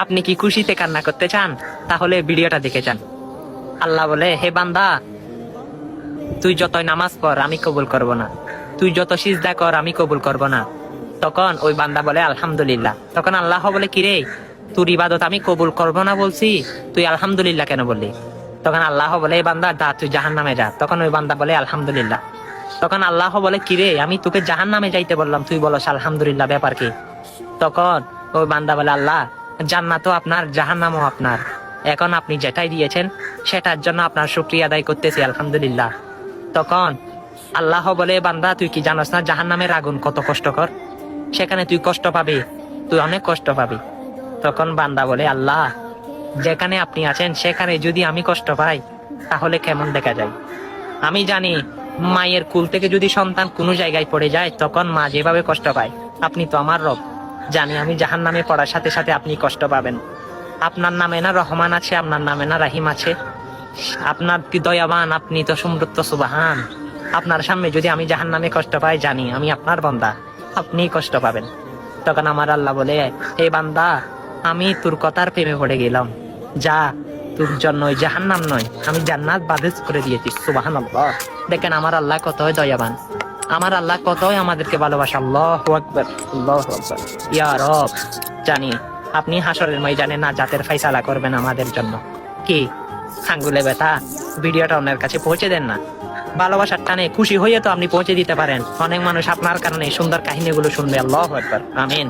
আপনি কি খুশিতে কান্না করতে চান? তাহলে ভিডিওটা দেখে যান। আল্লাহ বলে, হে বান্দা, তুই যতই নামাজ পড় আমি কবুল করব না, তুই যত সিজদা কর আমি কবুল করব না। তখন ওই বান্দা বলে আলহামদুলিল্লাহ। তখন আল্লাহ বলে, কিরে, তোর ইবাদত আমি কবুল করব না বলছি, তুই আলহামদুলিল্লাহ কেন বললি? তখন আল্লাহ বলে, এই বান্দা যা, তুই জাহান্নামে যা। তখন ওই বান্দা বলে আলহামদুলিল্লাহ। তখন আল্লাহ বলে, কিরে, আমি তোকে জাহান্নামে যাইতে বললাম, তুই বলস আলহামদুলিল্লাহ, ব্যাপার কি? তখন ওই বান্দা বলে, আল্লাহ, জান্নাতও আপনার, জাহান্নামও আপনার, এখন আপনি যেটাই দিয়েছেন সেটার জন্য আপনার শুকরিয়া আদায় করতেছি, আলহামদুলিল্লাহ। তখন আল্লাহ বলে, বান্দা তুই কি জানোস না জাহান্নামের আগুন কত কষ্টকর? সেখানে তুই কষ্ট পাবি, তুই অনেক কষ্ট পাবি। তখন বান্দা বলে, আল্লাহ, যেখানে আপনি আছেন সেখানে যদি আমি কষ্ট পাই তাহলে কেমন দেখা যায়? আমি জানি মায়ের কুল থেকে যদি সন্তান কোনো জায়গায় পড়ে যায় তখন মা যেভাবে কষ্ট পায়, আপনি তো আমার রব, জানি আমি জাহান্নামে পড়ার সাথে সাথে আপনি কষ্ট পাবেন। আপনার নামে না রহমান আছে, আপনার নামে না রাহিম আছে? আপনার কি দয়াবান, আপনি তো সমৃদ্ধ সুবহান। আপনার সামনে যদি আমি জাহান্নামে কষ্ট পাই, জানি আমি আপনার বান্দা, আপনি কষ্ট পাবেন। তখন আমার আল্লাহ বলে, হে বান্দা, আমি তোর কথার প্রেমে পড়ে গেলাম, যা, তোর জন্য ওই জাহান্নাম নয়, আমি জান্নাত বাদেজ করে দিয়েছি। সুবহানাল্লাহ। দেখেন আমার আল্লাহ কতই দয়াবান, আমার আল্লাহ কতই আমাদেরকে ভালোবাসে। আল্লাহু আকবার, আল্লাহু আকবার। ইয়া রব, জানি আপনি হাসরের ময়দানে না জাতের ফয়সালা করবেন আমাদের জন্য। কি আঙ্গুলে ব্যথা? ভিডিওটা অন্যের কাছে পৌঁছে দেন না। ভালোবাসার টানে খুশি হয়ে তো আপনি পৌঁছে দিতে পারেন, অনেক মানুষ আপনার কারণে সুন্দর কাহিনীগুলো শুনবে। আল্লাহু আকবার, আমিন।